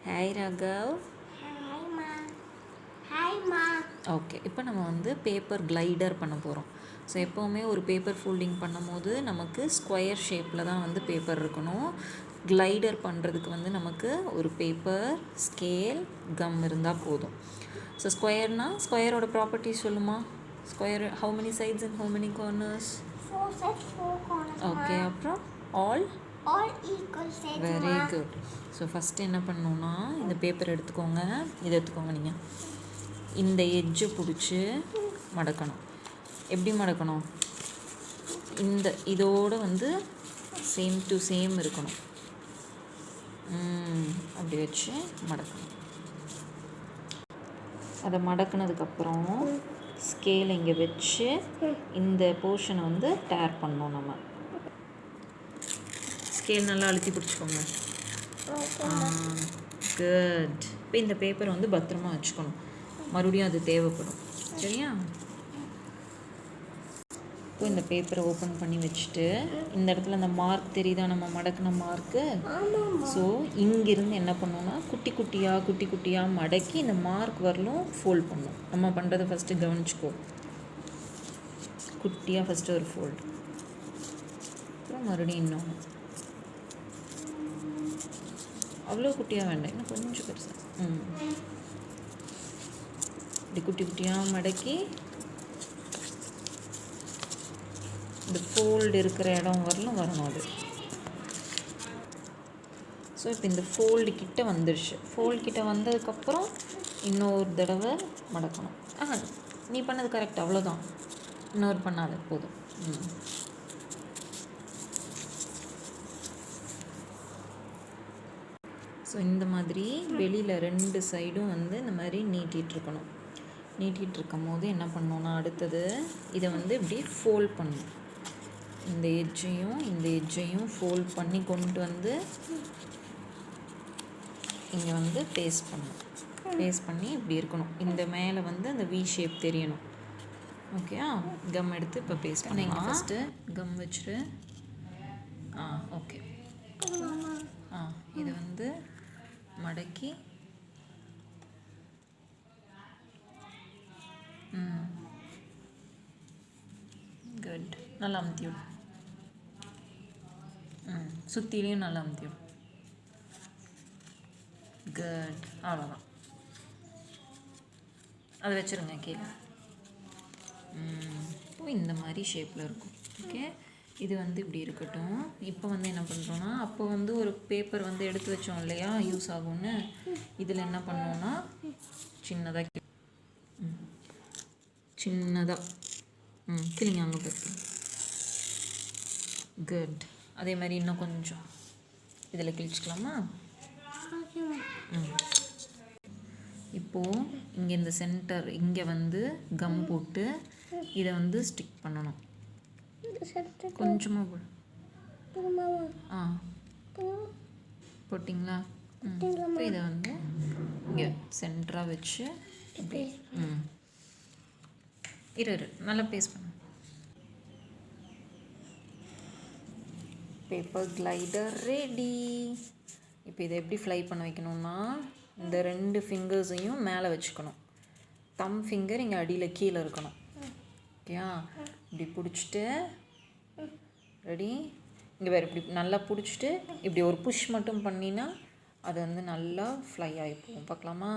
Hi Raghav. ஹாய்மா. Okay, இப்போ நம்ம வந்து பேப்பர் கிளைடர் பண்ண போகிறோம். ஸோ எப்போவுமே ஒரு பேப்பர் ஃபோல்டிங் பண்ணும்போது நமக்கு ஸ்கொயர் ஷேப்பில் தான் வந்து பேப்பர் இருக்கணும். கிளைடர் பண்ணுறதுக்கு வந்து நமக்கு ஒரு பேப்பர், ஸ்கேல், கம் இருந்தால் போதும். ஸோ ஸ்கொயரோட ப்ராப்பர்ட்டிஸ் சொல்லுமா? Square how many sides and how many corners? 4 sides, 4 corners. Okay, அப்புறம் all equal sides. Very good. So first என்ன பண்ணணுன்னா, இந்த பேப்பர் எடுத்துக்கோங்க, இதை எடுத்துக்கோங்க. நீங்கள் இந்த எட்ஜை பிடிச்சி மடக்கணும். எப்படி மடக்கணும்? இதோடு வந்து சேம் டு சேம் இருக்கணும். அப்படி வச்சு மடக்கணும். அதை மடக்கினதுக்கப்புறம் ஸ்கேல் இங்கே வச்சு இந்த போர்ஷனை வந்து டேர் பண்ணணும். நம்ம ஸ்கேல் நல்லா அழுத்தி பிடிச்சிக்கோங்க. குட். இப்போ இந்த பேப்பரை வந்து பத்திரமா வச்சுக்கணும், மறுபடியும் அது தேவைப்படும். சரியா? இப்போ இந்த பேப்பரை ஓப்பன் பண்ணி வச்சுட்டு இந்த இடத்துல அந்த மார்க் தெரியுதா, நம்ம மடக்கின மார்க்கு? ஸோ இங்கிருந்து என்ன பண்ணோன்னா குட்டி குட்டியாக மடக்கி இந்த மார்க் வரலும் ஃபோல்ட் பண்ணணும். நம்ம பண்ணுறதை ஃபஸ்ட்டு கவனிச்சுக்கோ. குட்டியாக ஃபஸ்ட்டு ஒரு ஃபோல்டு, அப்புறம் மறுபடியும் இன்னொன்று. அவ்வளோ குட்டியாக வேண்டாம், இன்னும் கொஞ்சம் பெருசாக. இப்படி குட்டியாக மடக்கி இந்த ஃபோல்டு இருக்கிற இடம் வரணும் அது. ஸோ இப்போ இந்த ஃபோல்டு கிட்ட வந்துடுச்சு. ஃபோல்டு கிட்ட வந்ததுக்கப்புறம் இன்னொரு தடவை மடக்கணும். நீ பண்ணது கரெக்ட், அவ்வளோதான். இன்னொரு பண்ணாத போதும். ஸோ இந்த மாதிரி வெளியில் 2 சைடும் வந்து இந்த மாதிரி நீட்டிகிட்ருக்கணும். நீட்டிகிட்ருக்கும் போது என்ன பண்ணோன்னா, அடுத்தது இதை வந்து இப்படி ஃபோல்ட் பண்ணணும். இந்த எட்ஜையும் ஃபோல்ட் பண்ணி கொண்டு வந்து இங்கே வந்து பேஸ்ட் பண்ணணும். பேஸ்ட் பண்ணி இப்படி இருக்கணும். இந்த மேலே வந்து அந்த வி ஷேப் தெரியணும். ஓகேயா? கம் எடுத்து இப்போ பேஸ்ட் பண்ணிங்க. ஃபஸ்ட்டு கம் வச்சுரு. ஓகே. இதை வந்து மடக்கி குட். நல்லா அமுத்தி விடு. சுற்றிலையும் நல்லா அமுத்தி விடு. குட். அவ்வளோதான். அதை வச்சுருங்க கீழே. இந்த மாதிரி ஷேப்பில் இருக்கும். ஓகே, இது வந்து இப்படி இருக்கட்டும். இப்போ வந்து என்ன பண்ணுறோன்னா, அப்போ வந்து ஒரு பேப்பர் வந்து எடுத்து வச்சோம் இல்லையா, யூஸ் ஆகும்னு. இதில் என்ன பண்ணோன்னா சின்னதாக கிளிங்க அங்கே போய்க்கு. குட். அதே மாதிரி இன்னும் கொஞ்சம் இதில் கிழிச்சிக்கலாமா? இப்போது இங்கே இந்த சென்டர் இங்கே வந்து கம் போட்டு இதை வந்து ஸ்டிக் பண்ணணும். கொஞ்சமாக போட்டிங்களா? இப்போ இதை வந்து இங்கே சென்டராக வச்சு இப்படி இரு நல்லா பேஸ்ட் பண்ணு. Paper glider ready. இப்போ இதை எப்படி ஃப்ளை பண்ண வைக்கணும்னா, இந்த 2 ஃபிங்கர்ஸையும் மேலே வச்சுக்கணும். தம் ஃபிங்கர் இங்கே அடியில் கீழே இருக்கணும். ஓகேயா? இப்படி பிடிச்சிட்டு ரெடி. இங்கே வேறு இப்படி நல்லா பிடிச்சிட்டு இப்படி ஒரு புஷ் மட்டும் பண்ணினா அது வந்து நல்லா ஃப்ளை ஆகி போகும். பார்க்கலாமா?